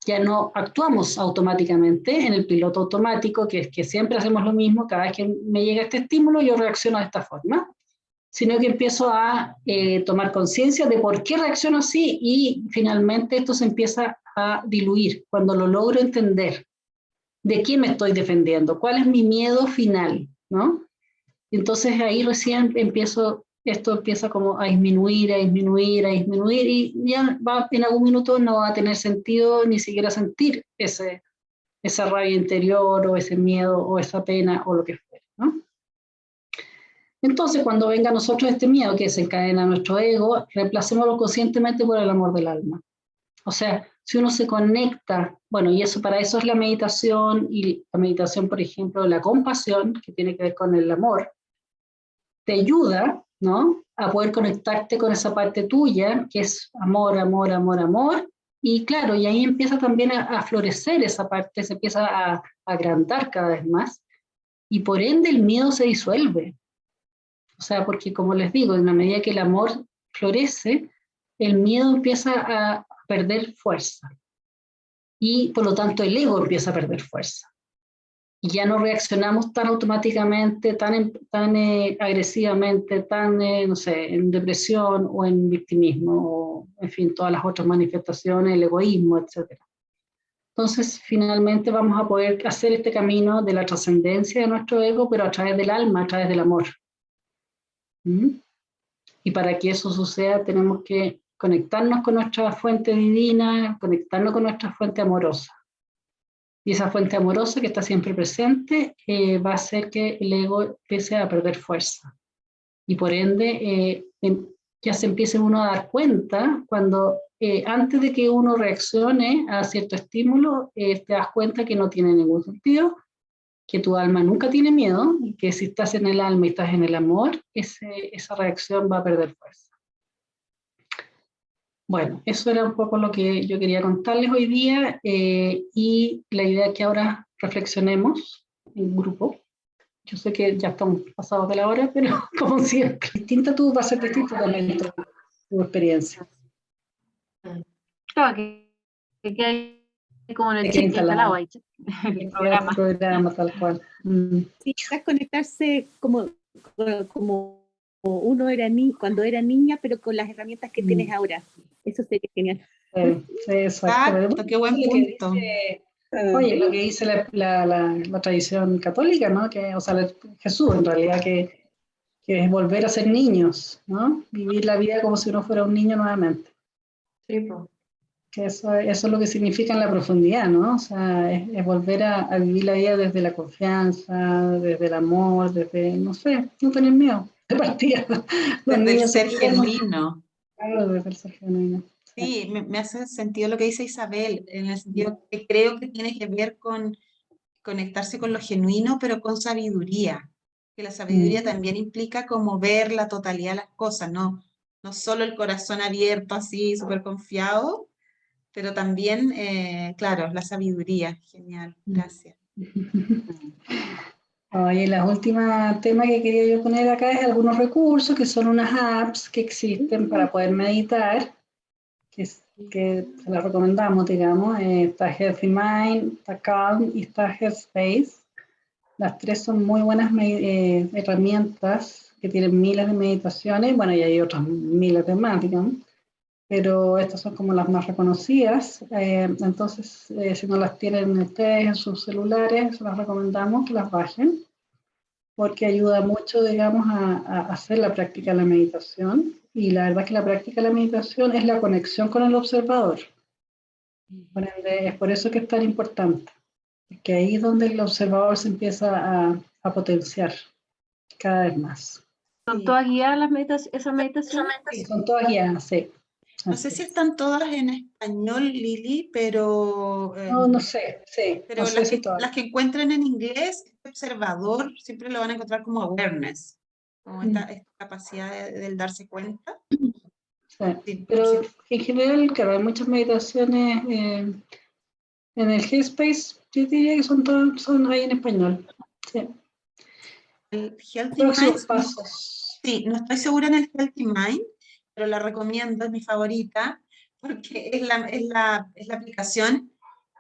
Ya no actuamos automáticamente en el piloto automático, que es que siempre hacemos lo mismo, cada vez que me llega este estímulo yo reacciono de esta forma, sino que empiezo a tomar conciencia de por qué reacciono así y finalmente esto se empieza a diluir cuando lo logro entender. ¿De qué me estoy defendiendo? ¿Cuál es mi miedo final? ¿No? Entonces ahí recién esto empieza como a disminuir, a disminuir, a disminuir y ya va, en algún minuto no va a tener sentido ni siquiera sentir esa rabia interior o ese miedo o esa pena o lo que fuera, ¿no? Entonces cuando venga a nosotros este miedo que desencadena nuestro ego, reemplacémoslo conscientemente por el amor del alma. O sea, si uno se conecta, bueno, y eso para eso es la meditación, y la meditación, por ejemplo, de la compasión, que tiene que ver con el amor, te ayuda, ¿no?, a poder conectarte con esa parte tuya, que es amor, amor, amor, amor, y claro, y ahí empieza también a florecer esa parte, se empieza a agrandar cada vez más, y por ende el miedo se disuelve. O sea, porque como les digo, en la medida que el amor florece, el miedo empieza a perder fuerza y por lo tanto el ego empieza a perder fuerza. Y ya no reaccionamos tan automáticamente, tan agresivamente, no sé, en depresión o en victimismo, o en fin, todas las otras manifestaciones, el egoísmo, etc. Entonces, finalmente vamos a poder hacer este camino de la trascendencia de nuestro ego, pero a través del alma, a través del amor. ¿Mm? Y para que eso suceda tenemos que conectarnos con nuestra fuente divina, conectarnos con nuestra fuente amorosa. Y esa fuente amorosa que está siempre presente va a hacer que el ego empiece a perder fuerza. Y por ende ya se empiece uno a dar cuenta cuando antes de que uno reaccione a cierto estímulo, te das cuenta que no tiene ningún sentido, que tu alma nunca tiene miedo, y que si estás en el alma y estás en el amor, esa reacción va a perder fuerza. Bueno, eso era un poco lo que yo quería contarles hoy día y la idea es que ahora reflexionemos en grupo. Yo sé que ya estamos pasados de la hora, pero como siempre, va a ser distinta también tu experiencia. Claro, que hay como en el chip instalado ahí, el programa. El programa tal cual. Sí, quizás conectarse como uno era cuando era niña, pero con las herramientas que tienes ahora. Eso sería genial. Sí, exacto. Qué buen punto. Oye, lo que dice la tradición católica, ¿no? Que, o sea, Jesús en realidad, que es volver a ser niños, ¿no? Vivir la vida como si uno fuera un niño nuevamente. Sí, pues. Que eso es lo que significa en la profundidad, ¿no? O sea, es volver a vivir la vida desde la confianza, desde el amor, desde, no sé, no tener miedo de partida. Desde el ser genuino. Claro, desde el ser genuino. Sí, me hace sentido lo que dice Isabel, en el sentido que creo que tiene que ver con conectarse con lo genuino, pero con sabiduría. Que la sabiduría también implica como ver la totalidad de las cosas, no solo el corazón abierto así, súper confiado, pero también, claro, la sabiduría. Genial, gracias. Oye, la última tema que quería yo poner acá es algunos recursos que son unas apps que existen para poder meditar, que se las recomendamos, digamos. Está Healthy Mind, está Calm y está Headspace. Las tres son muy buenas herramientas que tienen miles de meditaciones, bueno, y hay otras miles de más, digamos, pero estas son como las más reconocidas. Entonces, si no las tienen ustedes en sus celulares, les recomendamos que las bajen, porque ayuda mucho, digamos, a hacer la práctica de la meditación. Y la verdad es que la práctica de la meditación es la conexión con el observador. Es por eso que es tan importante, porque ahí es donde el observador se empieza a potenciar cada vez más. ¿Son todas guiadas esas meditaciones? Sí, son todas guiadas, sí. No sé si están todas en español, Lili, pero, No sé, sí. pero No sé si todas. las que encuentren en inglés, este observador siempre lo van a encontrar como awareness, como esta capacidad del darse cuenta. Sí. Pero en general, claro, hay muchas meditaciones en el Headspace, yo diría que son ahí en español. Sí. El Healthy Próximos Mind, pasos. sí, no estoy segura en el Healthy Mind, pero la recomiendo, es mi favorita, porque es la aplicación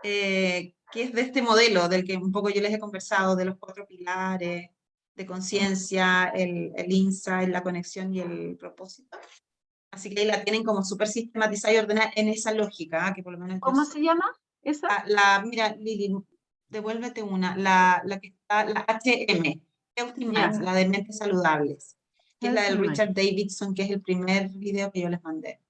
que es de este modelo del que un poco yo les he conversado, de los 4 pilares, de conciencia, el insight, la conexión y el propósito. Así que ahí la tienen como súper sistematizada y ordenada en esa lógica, que por lo menos yo ¿Cómo sé. se llama esa? Mira, Lili, devuélvete una, la que está, la HM, Healthy Minds, la de mentes saludables, que es la del Healthy Minds. Richard Davidson, que es el primer video que yo les mandé.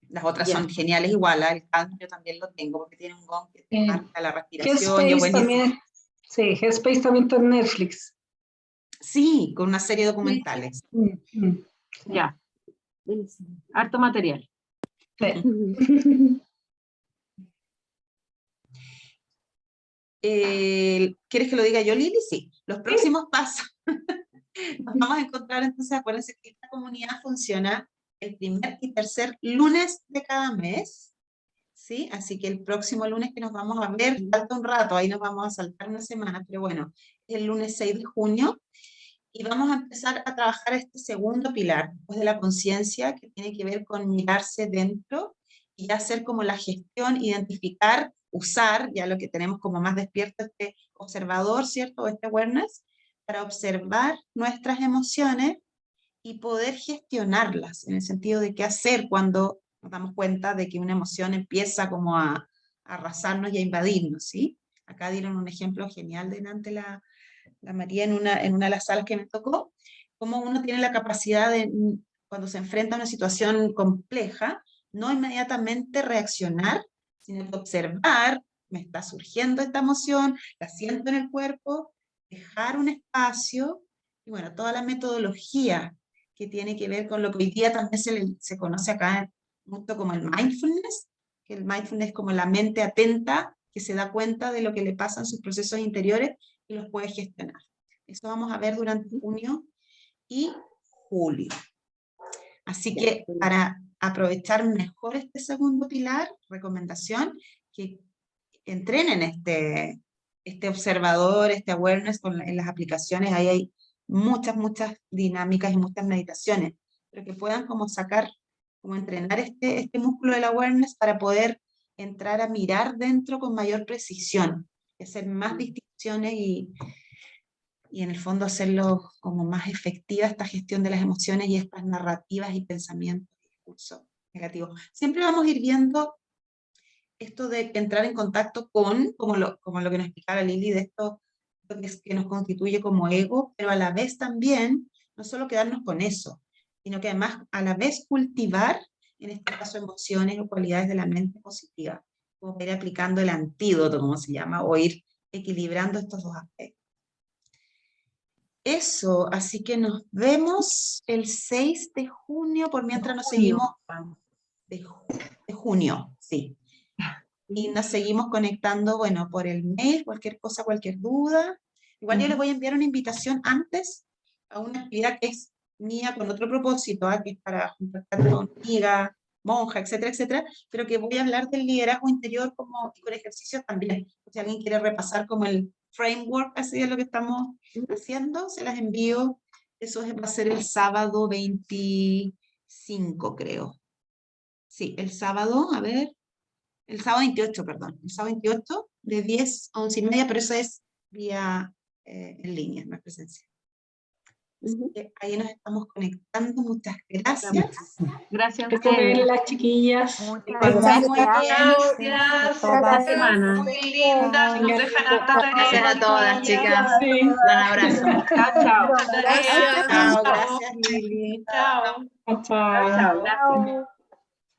Las otras Ya. son geniales igual, el canto yo también lo tengo, porque tiene un gong que te marca la respiración, y es Headspace buenísimo. también, sí, Headspace también está en Netflix. Sí, con una serie de documentales. Sí. Ya. Harto material. Sí. ¿Quieres que lo diga yo, Lili? Sí. Los próximos pasos. Nos vamos a encontrar, entonces, acuérdense que esta comunidad funciona el primer y tercer lunes de cada mes, ¿sí? Así que el próximo lunes que nos vamos a ver, falta un rato, ahí nos vamos a saltar una semana, pero bueno, es el lunes 6 de junio, y vamos a empezar a trabajar este segundo pilar, después de la conciencia, que tiene que ver con mirarse dentro y hacer como la gestión, identificar, usar, ya lo que tenemos como más despierto, este observador, ¿cierto? Este awareness, para observar nuestras emociones y poder gestionarlas, en el sentido de qué hacer cuando nos damos cuenta de que una emoción empieza como a arrasarnos y a invadirnos, ¿sí? Acá dieron un ejemplo genial delante la María en una de las salas que me tocó, cómo uno tiene la capacidad de, cuando se enfrenta a una situación compleja, no inmediatamente reaccionar, sino que observar, me está surgiendo esta emoción, la siento en el cuerpo, dejar un espacio, y bueno, toda la metodología que tiene que ver con lo que hoy día también se conoce acá mucho como el mindfulness, que el mindfulness es como la mente atenta, que se da cuenta de lo que le pasa en sus procesos interiores y los puede gestionar. Eso vamos a ver durante junio y julio. Así que para aprovechar mejor este segundo pilar, recomendación, que entrenen este observador, este awareness en las aplicaciones. Ahí hay muchas dinámicas y muchas meditaciones, pero que puedan como sacar, como entrenar este músculo del awareness para poder entrar a mirar dentro con mayor precisión, hacer más distinciones y en el fondo hacerlo como más efectiva esta gestión de las emociones y estas narrativas y pensamientos y discursos negativos. Siempre vamos a ir viendo esto de entrar en contacto con, como lo que nos explicaba Lili, de esto que nos constituye como ego, pero a la vez también, no solo quedarnos con eso, sino que además a la vez cultivar, en este caso, emociones o cualidades de la mente positiva, como ir aplicando el antídoto, como se llama, o ir equilibrando estos dos aspectos. Eso, así que nos vemos el 6 de junio, por mientras nos seguimos, de junio, sí. Y nos seguimos conectando, bueno, por el mail, cualquier cosa, cualquier duda. Igual yo les voy a enviar una invitación antes a una actividad que es mía con otro propósito, que es para contactar con amiga, monja, etcétera, etcétera, pero que voy a hablar del liderazgo interior como y con ejercicios también. Si alguien quiere repasar como el framework, así de lo que estamos haciendo, se las envío. Eso va a ser el sábado 25, creo. Sí, el sábado, a ver. El sábado 28, perdón. El sábado 28, de 10 a 11:30, pero eso es vía en línea, no es presencial. Así que ahí nos estamos conectando. Muchas gracias. Gracias a Espero ustedes. verlas, chiquillas. Igualmente, muy bien. Gracias. Esta semana. Muy lindas. Nos dejan harta Gracias tarea. a todas, chicas. Sí. Un abrazo. Chao, chao. Gracias. Chao, gracias, Lili. Chao. Chao. Chao, gracias.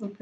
Ok.